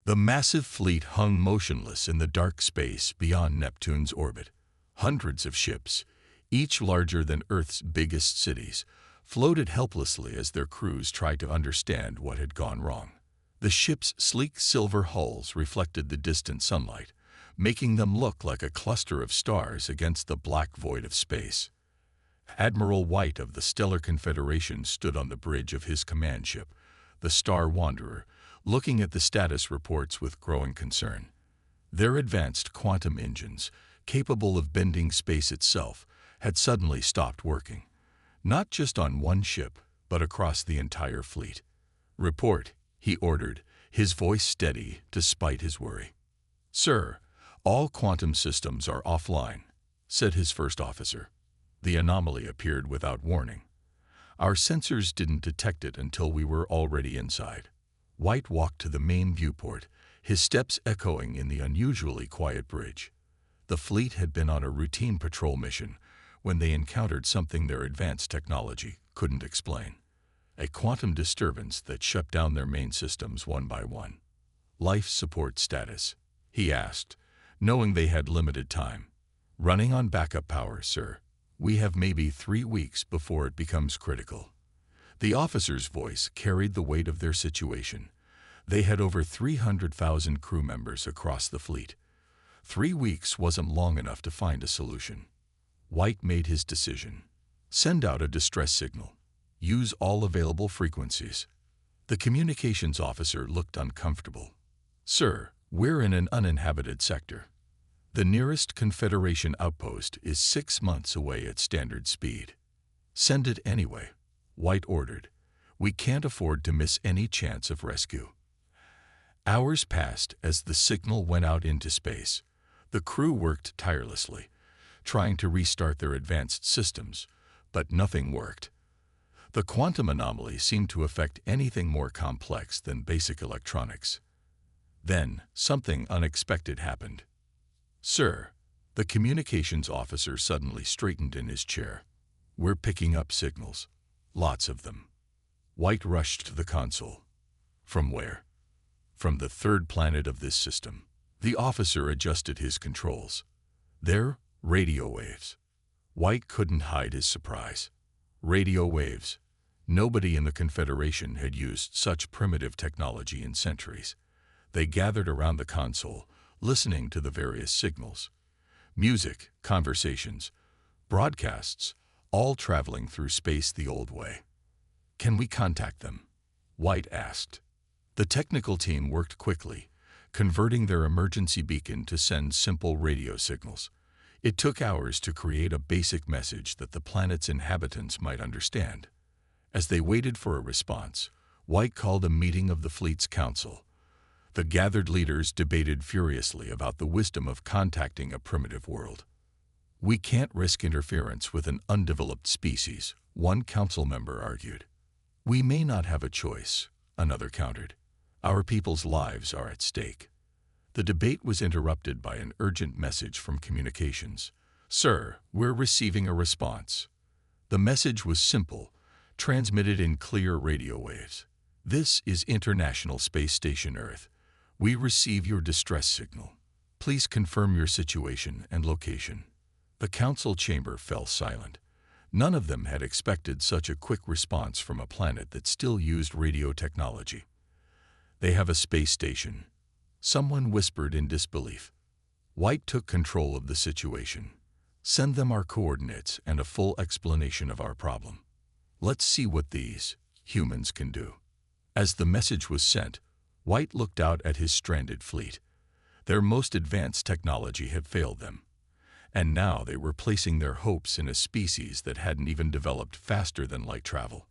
The massive fleet hung motionless in the dark space beyond Neptune's orbit. Hundreds of ships, each larger than Earth's biggest cities, floated helplessly as their crews tried to understand what had gone wrong. The ships' sleek silver hulls reflected the distant sunlight, making them look like a cluster of stars against the black void of space. Admiral White of the Stellar Confederation stood on the bridge of his command ship, the Star Wanderer, looking at the status reports with growing concern. Their advanced quantum engines, capable of bending space itself, had suddenly stopped working, not just on one ship, but across the entire fleet. "Report," he ordered, his voice steady despite his worry. "Sir, all quantum systems are offline," said his first officer. The anomaly appeared without warning. Our sensors didn't detect it until we were already inside. White walked to the main viewport, his steps echoing in the unusually quiet bridge. The fleet had been on a routine patrol mission when they encountered something their advanced technology couldn't explain. A quantum disturbance that shut down their main systems one by one. "Life support status?" he asked, knowing they had limited time. "Running on backup power, sir. We have maybe 3 weeks before it becomes critical." The officer's voice carried the weight of their situation. They had over 300,000 crew members across the fleet. 3 weeks wasn't long enough to find a solution. White made his decision. "Send out a distress signal. Use all available frequencies." The communications officer looked uncomfortable. "Sir, we're in an uninhabited sector. The nearest Confederation outpost is 6 months away at standard speed." "Send it anyway," White ordered. "We can't afford to miss any chance of rescue." Hours passed as the signal went out into space. The crew worked tirelessly, trying to restart their advanced systems, but nothing worked. The quantum anomaly seemed to affect anything more complex than basic electronics. Then, something unexpected happened. "Sir," the communications officer suddenly straightened in his chair. "We're picking up signals. Lots of them." White rushed to the console. "From where?" "From the third planet of this system." The officer adjusted his controls. "They're radio waves." White couldn't hide his surprise. Radio waves. Nobody in the Confederation had used such primitive technology in centuries. They gathered around the console, listening to the various signals. Music, conversations, broadcasts, all traveling through space the old way. "Can we contact them?" White asked. The technical team worked quickly, converting their emergency beacon to send simple radio signals. It took hours to create a basic message that the planet's inhabitants might understand. As they waited for a response, White called a meeting of the fleet's council. The gathered leaders debated furiously about the wisdom of contacting a primitive world. "We can't risk interference with an undeveloped species," one council member argued. "We may not have a choice," another countered. "Our people's lives are at stake." The debate was interrupted by an urgent message from communications. "Sir, we're receiving a response." The message was simple, transmitted in clear radio waves. "This is International Space Station Earth. We receive your distress signal. Please confirm your situation and location." The council chamber fell silent. None of them had expected such a quick response from a planet that still used radio technology. "They have a space station," someone whispered in disbelief. White took control of the situation. "Send them our coordinates and a full explanation of our problem. Let's see what these humans can do." As the message was sent, White looked out at his stranded fleet. Their most advanced technology had failed them, and now they were placing their hopes in a species that hadn't even developed faster than light travel.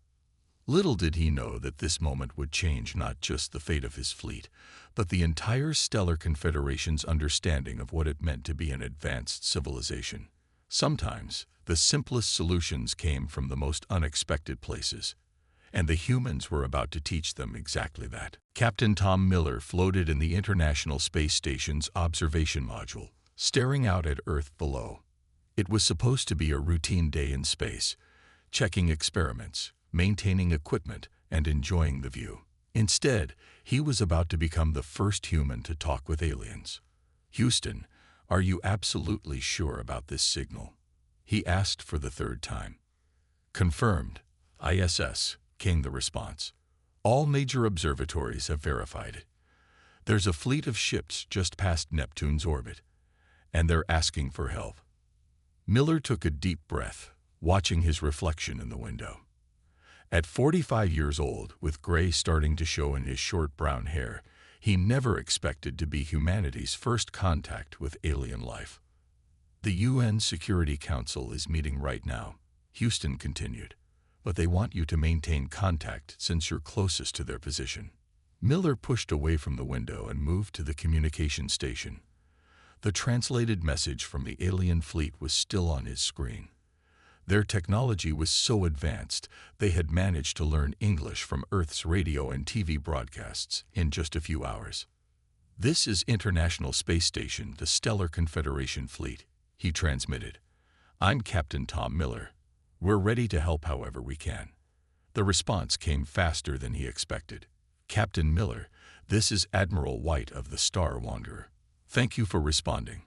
Little did he know that this moment would change not just the fate of his fleet, but the entire Stellar Confederation's understanding of what it meant to be an advanced civilization. Sometimes, the simplest solutions came from the most unexpected places, and the humans were about to teach them exactly that. Captain Tom Miller floated in the International Space Station's observation module, staring out at Earth below. It was supposed to be a routine day in space, checking experiments, maintaining equipment, and enjoying the view. Instead, he was about to become the first human to talk with aliens. "Houston, are you absolutely sure about this signal?" he asked for the third time. "Confirmed, ISS," came the response. "All major observatories have verified it. There's a fleet of ships just past Neptune's orbit, and they're asking for help." Miller took a deep breath, watching his reflection in the window. At 45 years old, with gray starting to show in his short brown hair, he never expected to be humanity's first contact with alien life. "The UN Security Council is meeting right now," Houston continued, "but they want you to maintain contact since you're closest to their position." Miller pushed away from the window and moved to the communication station. The translated message from the alien fleet was still on his screen. Their technology was so advanced, they had managed to learn English from Earth's radio and TV broadcasts in just a few hours. "This is International Space Station, the Stellar Confederation Fleet," he transmitted. "I'm Captain Tom Miller. We're ready to help however we can." The response came faster than he expected. "Captain Miller, this is Admiral White of the Star Wanderer. Thank you for responding.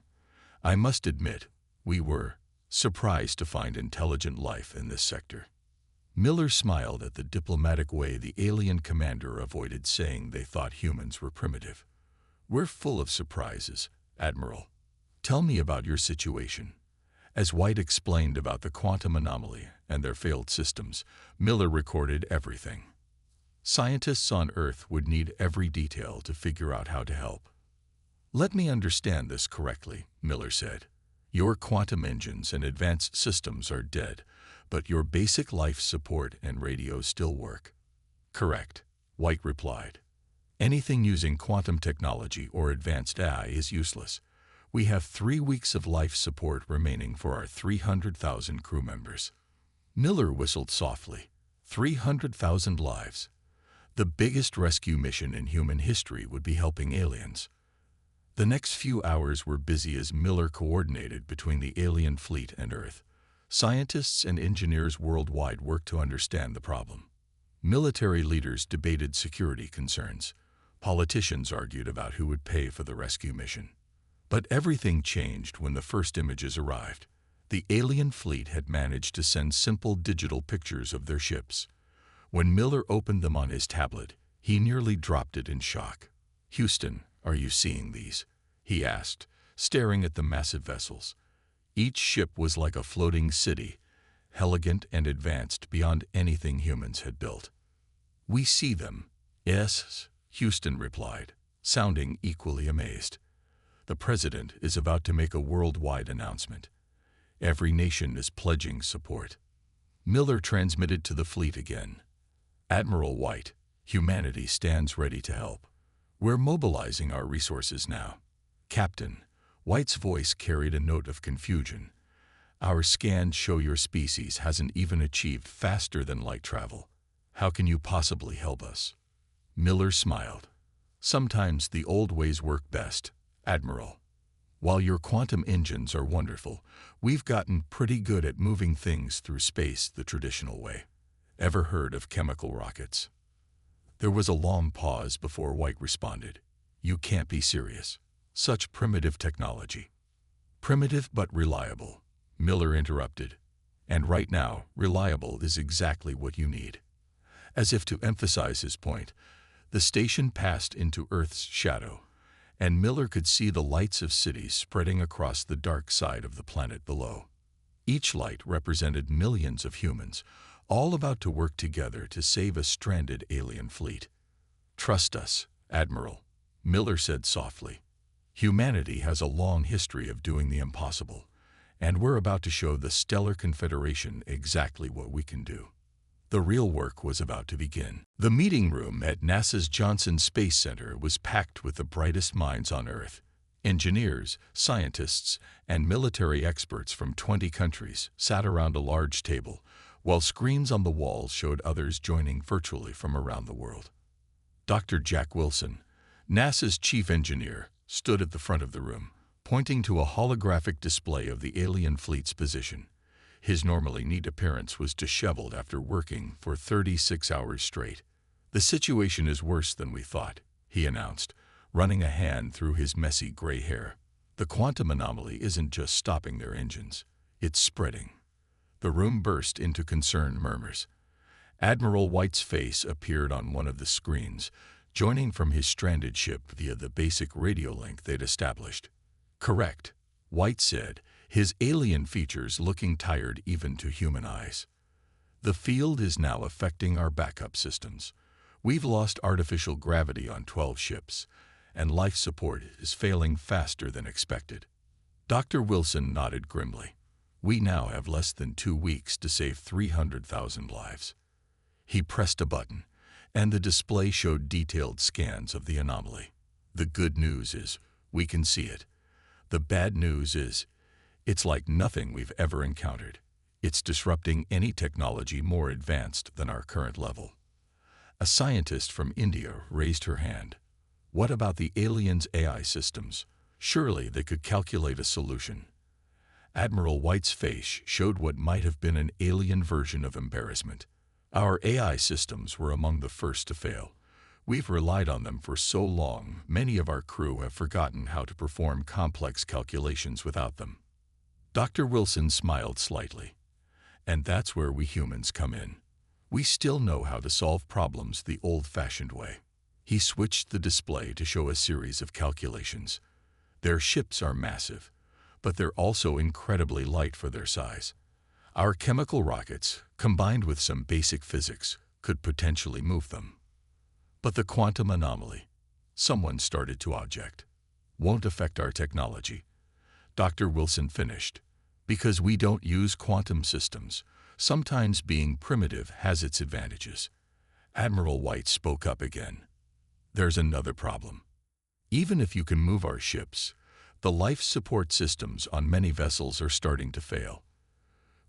I must admit, we were surprised to find intelligent life in this sector." Miller smiled at the diplomatic way the alien commander avoided saying they thought humans were primitive. "We're full of surprises, Admiral. Tell me about your situation." As White explained about the quantum anomaly and their failed systems, Miller recorded everything. Scientists on Earth would need every detail to figure out how to help. "Let me understand this correctly," Miller said. "Your quantum engines and advanced systems are dead, but your basic life support and radios still work." "Correct," White replied. "Anything using quantum technology or advanced AI is useless. We have 3 weeks of life support remaining for our 300,000 crew members." Miller whistled softly. 300,000 lives. The biggest rescue mission in human history would be helping aliens. The next few hours were busy as Miller coordinated between the alien fleet and Earth. Scientists and engineers worldwide worked to understand the problem. Military leaders debated security concerns. Politicians argued about who would pay for the rescue mission. But everything changed when the first images arrived. The alien fleet had managed to send simple digital pictures of their ships. When Miller opened them on his tablet, he nearly dropped it in shock. "Houston, are you seeing these?" he asked, staring at the massive vessels. Each ship was like a floating city, elegant and advanced beyond anything humans had built. "We see them." "Yes," Houston replied, sounding equally amazed. "The president is about to make a worldwide announcement. Every nation is pledging support." Miller transmitted to the fleet again. "Admiral White, humanity stands ready to help. We're mobilizing our resources now." "Captain," White's voice carried a note of confusion. "Our scans show your species hasn't even achieved faster than light travel. How can you possibly help us?" Miller smiled. "Sometimes the old ways work best, Admiral. While your quantum engines are wonderful, we've gotten pretty good at moving things through space the traditional way. Ever heard of chemical rockets?" There was a long pause before White responded. "You can't be serious. Such primitive technology." "Primitive but reliable," Miller interrupted. "And right now, reliable is exactly what you need." As if to emphasize his point, the station passed into Earth's shadow, and Miller could see the lights of cities spreading across the dark side of the planet below. Each light represented millions of humans, all about to work together to save a stranded alien fleet. "Trust us, Admiral," Miller said softly. "Humanity has a long history of doing the impossible, and we're about to show the Stellar Confederation exactly what we can do." The real work was about to begin. The meeting room at NASA's Johnson Space Center was packed with the brightest minds on Earth. Engineers, scientists, and military experts from 20 countries sat around a large table, while screens on the walls showed others joining virtually from around the world. Dr. Jack Wilson, NASA's chief engineer, stood at the front of the room, pointing to a holographic display of the alien fleet's position. His normally neat appearance was disheveled after working for 36 hours straight. "The situation is worse than we thought," he announced, running a hand through his messy gray hair. "The quantum anomaly isn't just stopping their engines, it's spreading." The room burst into concerned murmurs. Admiral White's face appeared on one of the screens, joining from his stranded ship via the basic radio link they'd established. "Correct," White said, his alien features looking tired even to human eyes. "The field is now affecting our backup systems. We've lost artificial gravity on 12 ships, and life support is failing faster than expected." Dr. Wilson nodded grimly. "We now have less than 2 weeks to save 300,000 lives." He pressed a button, and the display showed detailed scans of the anomaly. "The good news is, we can see it. The bad news is, it's like nothing we've ever encountered. It's disrupting any technology more advanced than our current level." A scientist from India raised her hand. "What about the aliens' AI systems? Surely they could calculate a solution." Admiral White's face showed what might have been an alien version of embarrassment. "Our AI systems were among the first to fail. We've relied on them for so long, many of our crew have forgotten how to perform complex calculations without them." Dr. Wilson smiled slightly. "And that's where we humans come in. We still know how to solve problems the old-fashioned way." He switched the display to show a series of calculations. "Their ships are massive, but they're also incredibly light for their size. Our chemical rockets, combined with some basic physics, could potentially move them. But the quantum anomaly," someone started to object, "won't affect our technology," Dr. Wilson finished, "because we don't use quantum systems. Sometimes being primitive has its advantages." Admiral White spoke up again. "There's another problem. Even if you can move our ships, the life support systems on many vessels are starting to fail.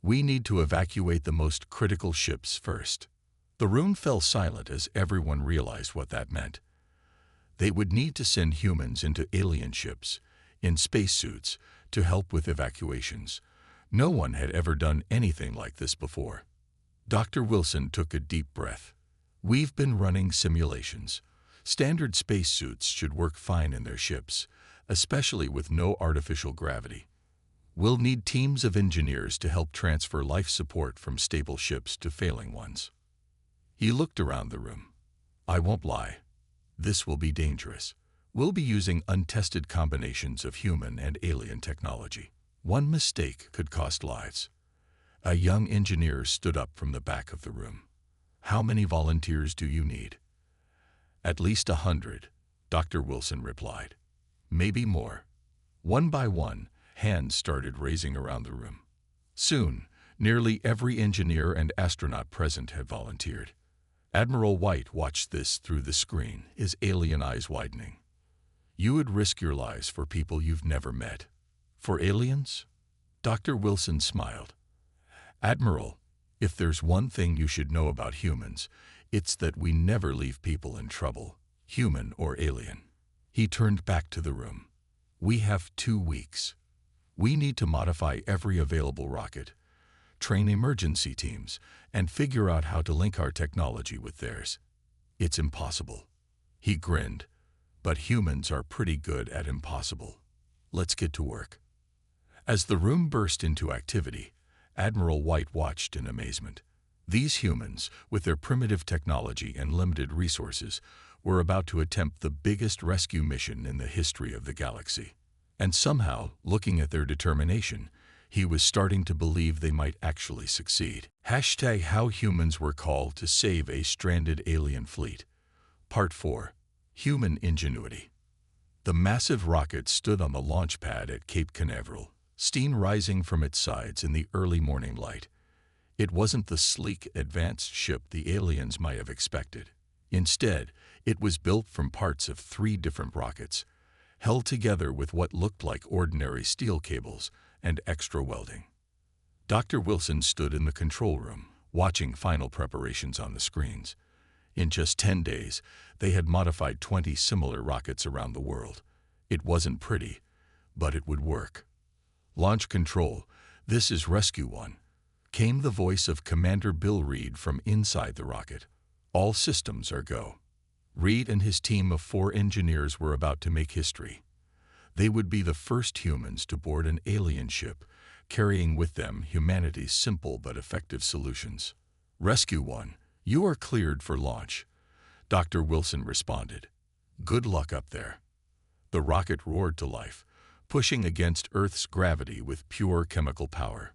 We need to evacuate the most critical ships first." The room fell silent as everyone realized what that meant. They would need to send humans into alien ships, in spacesuits, to help with evacuations. No one had ever done anything like this before. Dr. Wilson took a deep breath. "We've been running simulations. Standard spacesuits should work fine in their ships, especially with no artificial gravity. We'll need teams of engineers to help transfer life support from stable ships to failing ones." He looked around the room. "I won't lie. This will be dangerous. We'll be using untested combinations of human and alien technology. One mistake could cost lives." A young engineer stood up from the back of the room. "How many volunteers do you need?" "At least 100, Dr. Wilson replied. "Maybe more." One by one, hands started raising around the room. Soon, nearly every engineer and astronaut present had volunteered. Admiral White watched this through the screen, his alien eyes widening. "You would risk your lives for people you've never met. For aliens?" Dr. Wilson smiled. "Admiral, if there's one thing you should know about humans, it's that we never leave people in trouble, human or alien." He turned back to the room. "We have 2 weeks. We need to modify every available rocket, train emergency teams, and figure out how to link our technology with theirs. It's impossible." He grinned. "But humans are pretty good at impossible. Let's get to work." As the room burst into activity, Admiral White watched in amazement. These humans, with their primitive technology and limited resources, were about to attempt the biggest rescue mission in the history of the galaxy. And somehow, looking at their determination, he was starting to believe they might actually succeed. #How humans were called to save a stranded alien fleet. Part 4. Human Ingenuity. The massive rocket stood on the launch pad at Cape Canaveral, steam rising from its sides in the early morning light. It wasn't the sleek, advanced ship the aliens might have expected. Instead, it was built from parts of 3 different rockets, held together with what looked like ordinary steel cables and extra welding. Dr. Wilson stood in the control room, watching final preparations on the screens. In just 10 days, they had modified 20 similar rockets around the world. It wasn't pretty, but it would work. "Launch control, this is Rescue 1, came the voice of Commander Bill Reed from inside the rocket. All systems are go. Reed and his team of 4 engineers were about to make history. They would be the first humans to board an alien ship, carrying with them humanity's simple but effective solutions. Rescue 1, you are cleared for launch, Dr. Wilson responded. Good luck up there. The rocket roared to life, pushing against Earth's gravity with pure chemical power.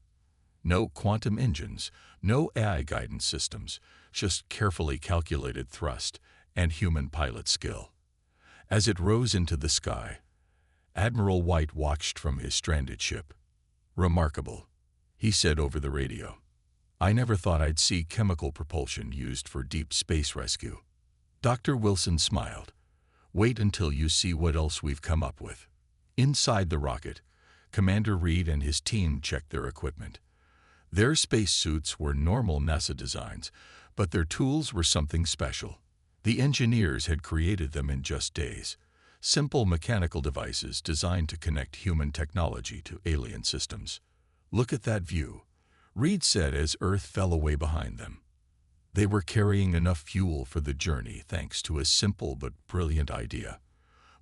No quantum engines, no AI guidance systems, just carefully calculated thrust and human pilot skill. As it rose into the sky, Admiral White watched from his stranded ship. Remarkable, he said over the radio. I never thought I'd see chemical propulsion used for deep space rescue. Dr. Wilson smiled. Wait until you see what else we've come up with. Inside the rocket, Commander Reed and his team checked their equipment. Their spacesuits were normal NASA designs, but their tools were something special. The engineers had created them in just days. Simple mechanical devices designed to connect human technology to alien systems. Look at that view, Reed said as Earth fell away behind them. They were carrying enough fuel for the journey thanks to a simple but brilliant idea.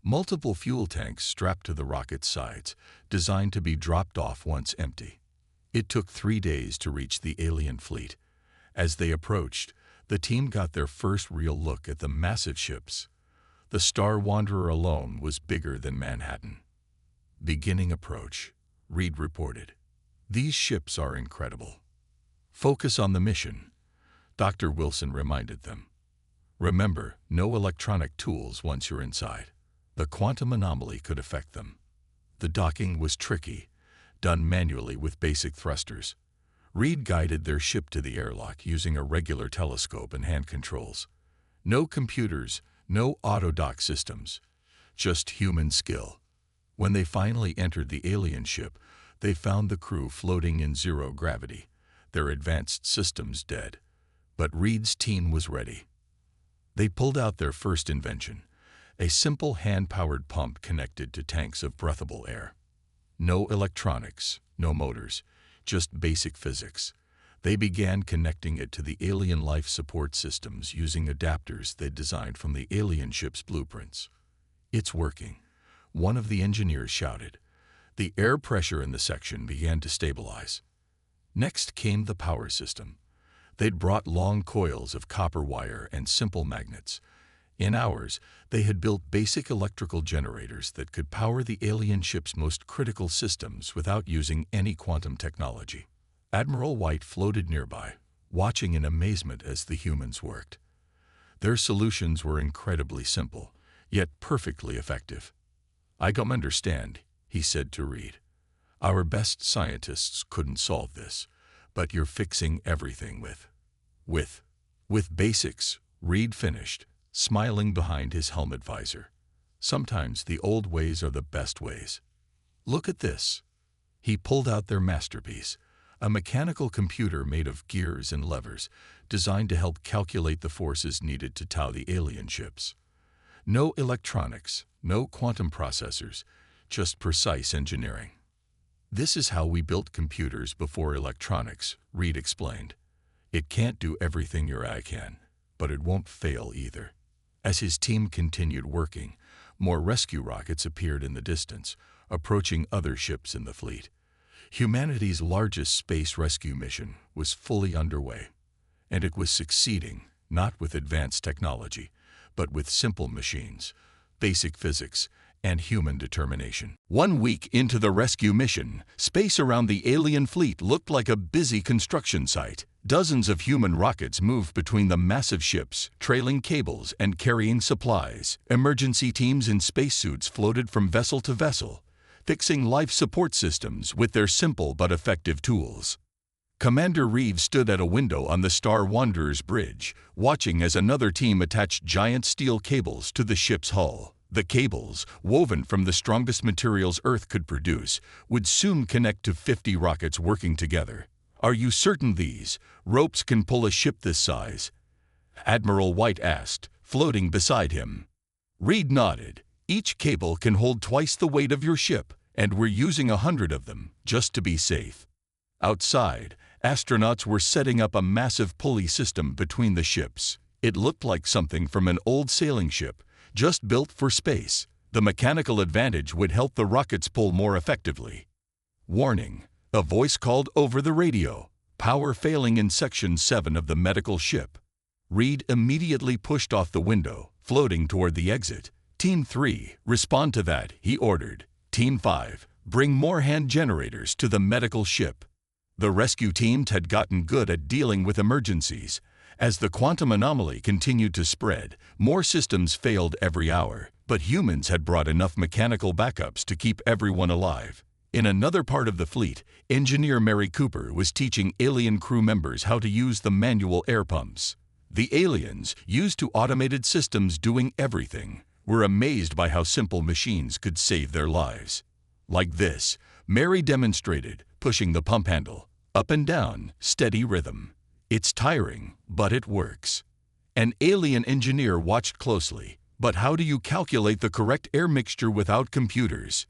Multiple fuel tanks strapped to the rocket's sides, designed to be dropped off once empty. It took 3 days to reach the alien fleet. As they approached, the team got their first real look at the massive ships. The Star Wanderer alone was bigger than Manhattan. Beginning approach, Reed reported. These ships are incredible. Focus on the mission, Dr. Wilson reminded them. Remember, no electronic tools once you're inside. The quantum anomaly could affect them. The docking was tricky, done manually with basic thrusters. Reed guided their ship to the airlock using a regular telescope and hand controls. No computers, no auto-dock systems, just human skill. When they finally entered the alien ship, they found the crew floating in zero gravity, their advanced systems dead. But Reed's team was ready. They pulled out their first invention, a simple hand-powered pump connected to tanks of breathable air. No electronics, no motors, just basic physics. They began connecting it to the alien life support systems using adapters they'd designed from the alien ship's blueprints. It's working, one of the engineers shouted. The air pressure in the section began to stabilize. Next came the power system. They'd brought long coils of copper wire and simple magnets. In hours, they had built basic electrical generators that could power the alien ship's most critical systems without using any quantum technology. Admiral White floated nearby, watching in amazement as the humans worked. Their solutions were incredibly simple, yet perfectly effective. I don't understand, he said to Reed. Our best scientists couldn't solve this, but you're fixing everything with basics, Reed finished, smiling behind his helmet visor. Sometimes the old ways are the best ways. Look at this. He pulled out their masterpiece, a mechanical computer made of gears and levers, designed to help calculate the forces needed to tow the alien ships. No electronics, no quantum processors, just precise engineering. This is how we built computers before electronics, Reed explained. It can't do everything your eye can, but it won't fail either. As his team continued working, more rescue rockets appeared in the distance, approaching other ships in the fleet. Humanity's largest space rescue mission was fully underway, and it was succeeding, not with advanced technology, but with simple machines, basic physics, and human determination. 1 week into the rescue mission, space around the alien fleet looked like a busy construction site. Dozens of human rockets moved between the massive ships, trailing cables and carrying supplies. Emergency teams in spacesuits floated from vessel to vessel, fixing life support systems with their simple but effective tools. Commander Reed stood at a window on the Star Wanderer's bridge, watching as another team attached giant steel cables to the ship's hull. The cables, woven from the strongest materials Earth could produce, would soon connect to 50 rockets working together. Are you certain these ropes can pull a ship this size? Admiral White asked, floating beside him. Reed nodded. Each cable can hold twice the weight of your ship, and we're using 100 of them, just to be safe. Outside, astronauts were setting up a massive pulley system between the ships. It looked like something from an old sailing ship, just built for space. The mechanical advantage would help the rockets pull more effectively. Warning: a voice called over the radio. Power failing in Section 7 of the medical ship. Reed immediately pushed off the window, floating toward the exit. Team 3, respond to that, he ordered. Team 5, bring more hand generators to the medical ship. The rescue teams had gotten good at dealing with emergencies. As the quantum anomaly continued to spread, more systems failed every hour, but humans had brought enough mechanical backups to keep everyone alive. In another part of the fleet, engineer Mary Cooper was teaching alien crew members how to use the manual air pumps. The aliens, used to automated systems doing everything, were amazed by how simple machines could save their lives. Like this, Mary demonstrated, pushing the pump handle, up and down, steady rhythm. It's tiring, but it works. An alien engineer watched closely. But how do you calculate the correct air mixture without computers?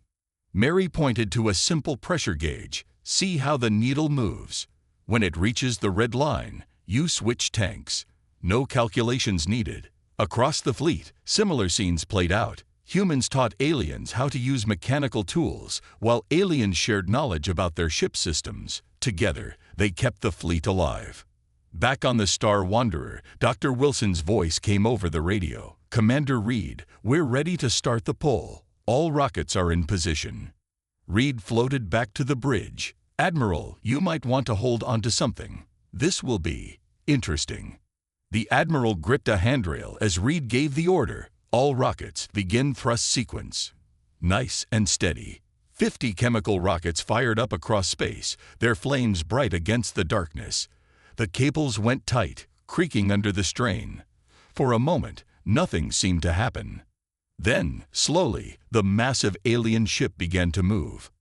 Mary pointed to a simple pressure gauge. See how the needle moves. When it reaches the red line, you switch tanks. No calculations needed. Across the fleet, similar scenes played out. Humans taught aliens how to use mechanical tools, while aliens shared knowledge about their ship systems. Together, they kept the fleet alive. Back on the Star Wanderer, Dr. Wilson's voice came over the radio. Commander Reed, we're ready to start the pull. All rockets are in position. Reed floated back to the bridge. Admiral, you might want to hold on to something. This will be interesting. The Admiral gripped a handrail as Reed gave the order. All rockets, begin thrust sequence. Nice and steady. 50 chemical rockets fired up across space, their flames bright against the darkness. The cables went tight, creaking under the strain. For a moment, nothing seemed to happen. Then, slowly, the massive alien ship began to move.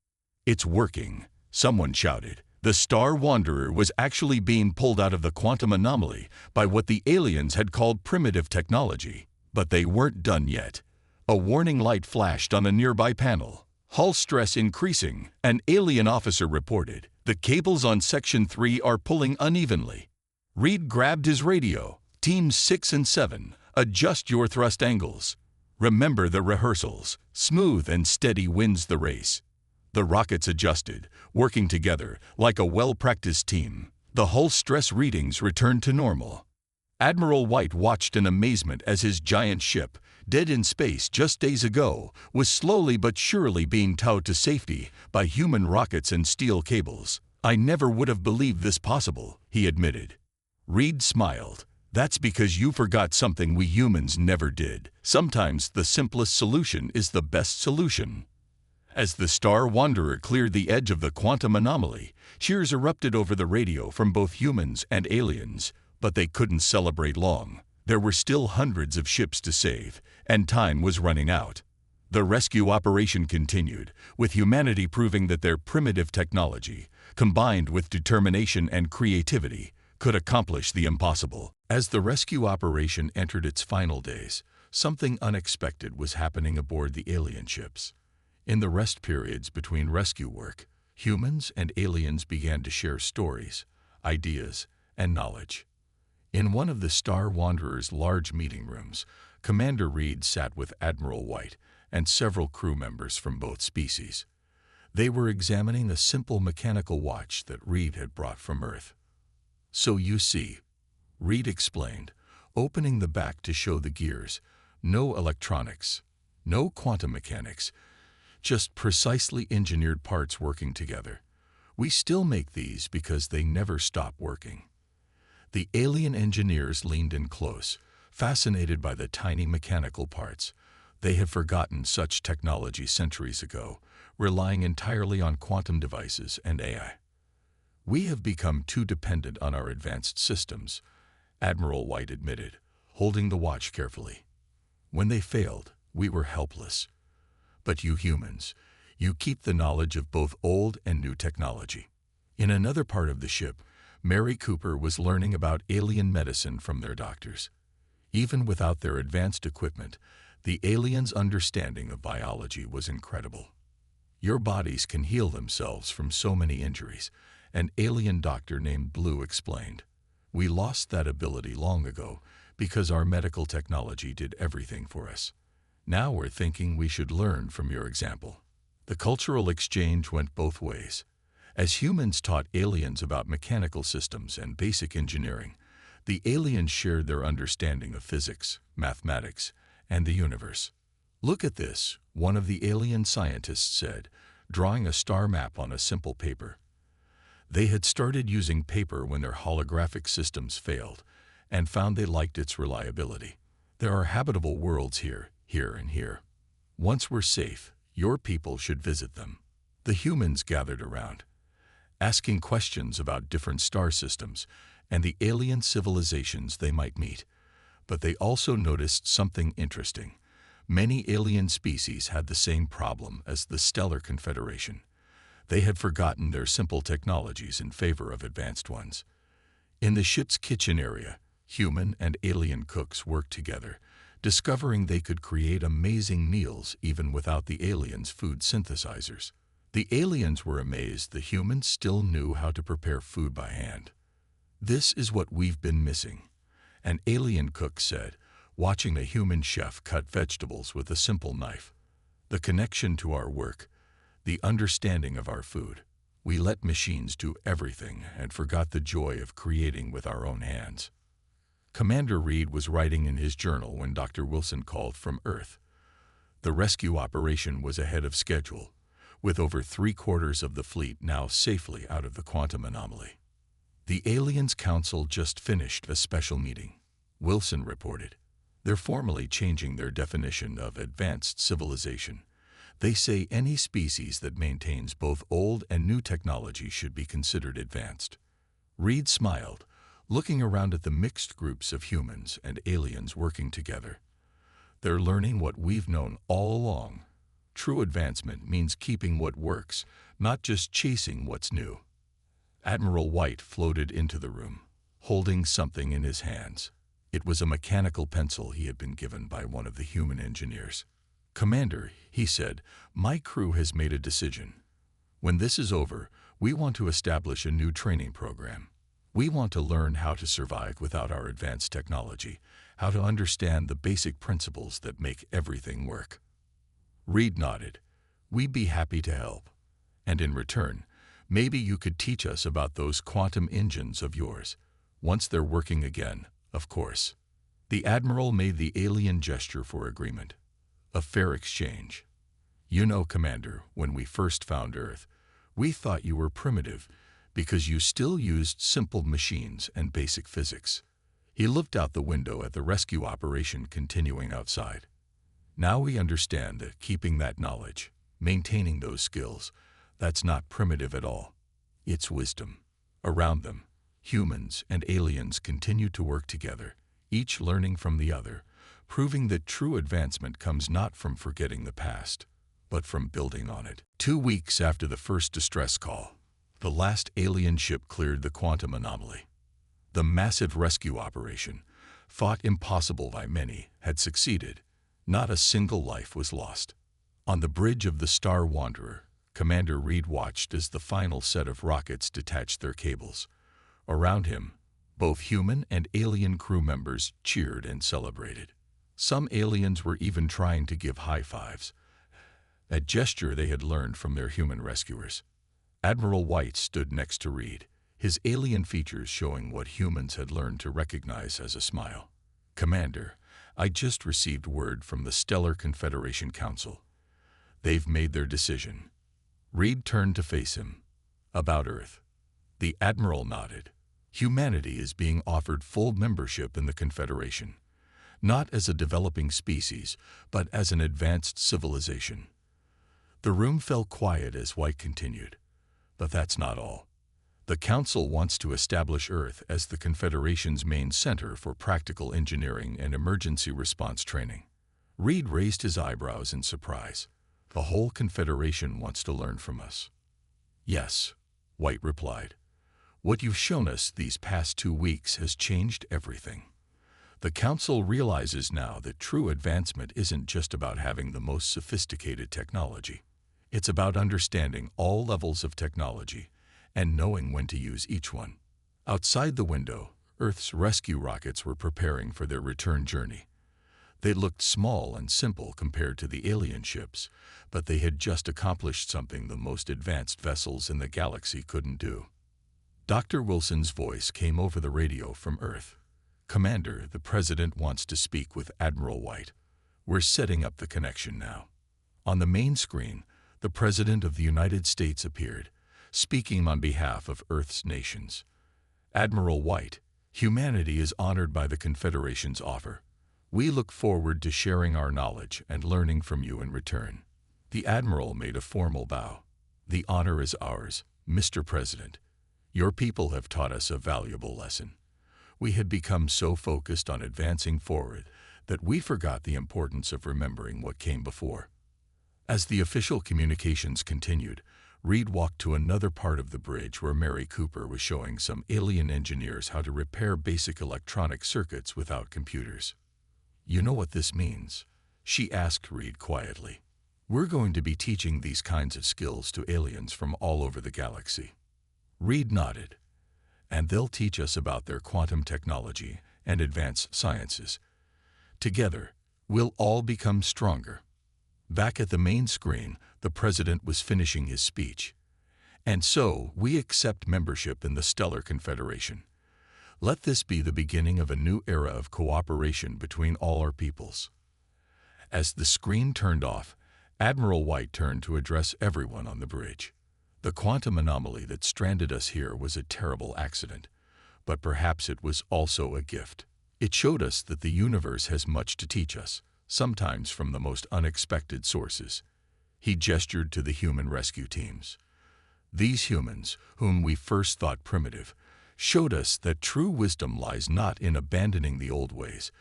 It's working, someone shouted. The Star Wanderer was actually being pulled out of the quantum anomaly by what the aliens had called primitive technology. But they weren't done yet. A warning light flashed on a nearby panel. Hull stress increasing, an alien officer reported. The cables on Section 3 are pulling unevenly. Reed grabbed his radio. Teams 6 and 7, adjust your thrust angles. Remember the rehearsals. Smooth and steady wins the race. The rockets adjusted, working together like a well-practiced team. The hull stress readings returned to normal. Admiral White watched in amazement as his giant ship, dead in space just days ago, was slowly but surely being towed to safety by human rockets and steel cables. I never would have believed this possible, he admitted. Reed smiled. That's because you forgot something we humans never did. Sometimes the simplest solution is the best solution. As the Star Wanderer cleared the edge of the quantum anomaly, cheers erupted over the radio from both humans and aliens. But they couldn't celebrate long. There were still hundreds of ships to save, and time was running out. The rescue operation continued, with humanity proving that their primitive technology, combined with determination and creativity, could accomplish the impossible. As the rescue operation entered its final days, something unexpected was happening aboard the alien ships. In the rest periods between rescue work, humans and aliens began to share stories, ideas, and knowledge. In one of the Star Wanderer's large meeting rooms, Commander Reed sat with Admiral White and several crew members from both species. They were examining a simple mechanical watch that Reed had brought from Earth. So you see, Reed explained, opening the back to show the gears. No electronics, no quantum mechanics, just precisely engineered parts working together. We still make these because they never stop working. The alien engineers leaned in close, fascinated by the tiny mechanical parts. They had forgotten such technology centuries ago, relying entirely on quantum devices and AI. We have become too dependent on our advanced systems, Admiral White admitted, holding the watch carefully. When they failed, we were helpless. But you humans, you keep the knowledge of both old and new technology. In another part of the ship, Mary Cooper was learning about alien medicine from their doctors. Even without their advanced equipment, the aliens' understanding of biology was incredible. Your bodies can heal themselves from so many injuries, an alien doctor named Blue explained. We lost that ability long ago because our medical technology did everything for us. Now we're thinking we should learn from your example. The cultural exchange went both ways. As humans taught aliens about mechanical systems and basic engineering, the aliens shared their understanding of physics, mathematics, and the universe. "Look at this," one of the alien scientists said, drawing a star map on a simple paper. They had started using paper when their holographic systems failed, and found they liked its reliability. "There are habitable worlds here, and here. Once we're safe, your people should visit them." The humans gathered around, asking questions about different star systems and the alien civilizations they might meet. But they also noticed something interesting. Many alien species had the same problem as the Stellar Confederation. They had forgotten their simple technologies in favor of advanced ones. In the ship's kitchen area, human and alien cooks worked together, discovering they could create amazing meals even without the aliens' food synthesizers. The aliens were amazed the humans still knew how to prepare food by hand. "This is what we've been missing," an alien cook said, watching a human chef cut vegetables with a simple knife. "The connection to our work, the understanding of our food. We let machines do everything and forgot the joy of creating with our own hands." Commander Reed was writing in his journal when Dr. Wilson called from Earth. The rescue operation was ahead of schedule, with over 3/4 of the fleet now safely out of the quantum anomaly. "The Aliens Council just finished a special meeting," Wilson reported. "They're formally changing their definition of advanced civilization. They say any species that maintains both old and new technology should be considered advanced." Reed smiled, looking around at the mixed groups of humans and aliens working together. "They're learning what we've known all along. True advancement means keeping what works, not just chasing what's new." Admiral White floated into the room, holding something in his hands. It was a mechanical pencil he had been given by one of the human engineers. "Commander," he said, "my crew has made a decision. When this is over, we want to establish a new training program. We want to learn how to survive without our advanced technology, how to understand the basic principles that make everything work." Reed nodded. "We'd be happy to help. And in return, maybe you could teach us about those quantum engines of yours. Once they're working again, of course." The Admiral made the alien gesture for agreement. "A fair exchange. You know, Commander, when we first found Earth, we thought you were primitive because you still used simple machines and basic physics." He looked out the window at the rescue operation continuing outside. "Now we understand that keeping that knowledge, maintaining those skills, that's not primitive at all. It's wisdom." Around them, humans and aliens continued to work together, each learning from the other, proving that true advancement comes not from forgetting the past, but from building on it. 2 weeks after the first distress call, the last alien ship cleared the quantum anomaly. The massive rescue operation, thought impossible by many, had succeeded. Not a single life was lost. On the bridge of the Star Wanderer, Commander Reed watched as the final set of rockets detached their cables. Around him, both human and alien crew members cheered and celebrated. Some aliens were even trying to give high fives, a gesture they had learned from their human rescuers. Admiral White stood next to Reed, his alien features showing what humans had learned to recognize as a smile. "Commander, I just received word from the Stellar Confederation Council. They've made their decision." Reed turned to face him. "About Earth." The Admiral nodded. "Humanity is being offered full membership in the Confederation, not as a developing species, but as an advanced civilization." The room fell quiet as White continued. "But that's not all. The Council wants to establish Earth as the Confederation's main center for practical engineering and emergency response training." Reed raised his eyebrows in surprise. "The whole Confederation wants to learn from us." "Yes," White replied. "What you've shown us these past 2 weeks has changed everything. The Council realizes now that true advancement isn't just about having the most sophisticated technology. It's about understanding all levels of technology and knowing when to use each one." Outside the window, Earth's rescue rockets were preparing for their return journey. They looked small and simple compared to the alien ships, but they had just accomplished something the most advanced vessels in the galaxy couldn't do. Dr. Wilson's voice came over the radio from Earth. "Commander, the President wants to speak with Admiral White. We're setting up the connection now." On the main screen, the President of the United States appeared, speaking on behalf of Earth's nations. "Admiral White, humanity is honored by the Confederation's offer. We look forward to sharing our knowledge and learning from you in return." The Admiral made a formal bow. "The honor is ours, Mr. President. Your people have taught us a valuable lesson. We had become so focused on advancing forward that we forgot the importance of remembering what came before." As the official communications continued, Reed walked to another part of the bridge where Mary Cooper was showing some alien engineers how to repair basic electronic circuits without computers. "You know what this means?" she asked Reed quietly. "We're going to be teaching these kinds of skills to aliens from all over the galaxy." Reed nodded. "And they'll teach us about their quantum technology and advanced sciences. Together, we'll all become stronger." Back at the main screen, the President was finishing his speech. "And so, we accept membership in the Stellar Confederation. Let this be the beginning of a new era of cooperation between all our peoples." As the screen turned off, Admiral White turned to address everyone on the bridge. "The quantum anomaly that stranded us here was a terrible accident, but perhaps it was also a gift. It showed us that the universe has much to teach us, sometimes from the most unexpected sources." He gestured to the human rescue teams. "These humans, whom we first thought primitive, showed us that true wisdom lies not in abandoning the old ways,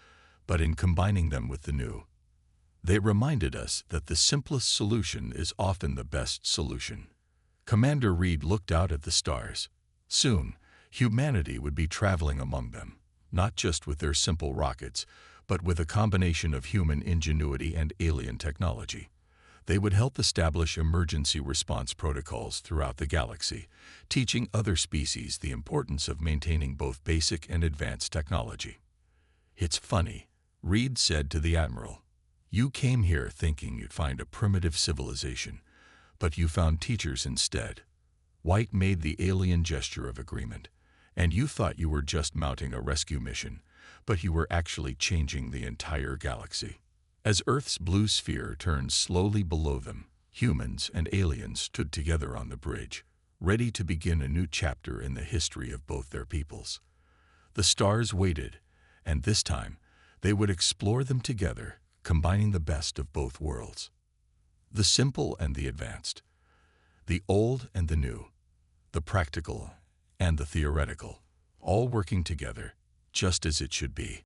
but in combining them with the new. They reminded us that the simplest solution is often the best solution." Commander Reed looked out at the stars. Soon, humanity would be traveling among them, not just with their simple rockets, but with a combination of human ingenuity and alien technology. They would help establish emergency response protocols throughout the galaxy, teaching other species the importance of maintaining both basic and advanced technology. "It's funny," Reed said to the Admiral. "You came here thinking you'd find a primitive civilization, but you found teachers instead." White made the alien gesture of agreement. "And you thought you were just mounting a rescue mission, but you were actually changing the entire galaxy." As Earth's blue sphere turned slowly below them, humans and aliens stood together on the bridge, ready to begin a new chapter in the history of both their peoples. The stars waited, and this time, they would explore them together, combining the best of both worlds. The simple and the advanced, the old and the new, the practical and the theoretical, all working together, just as it should be.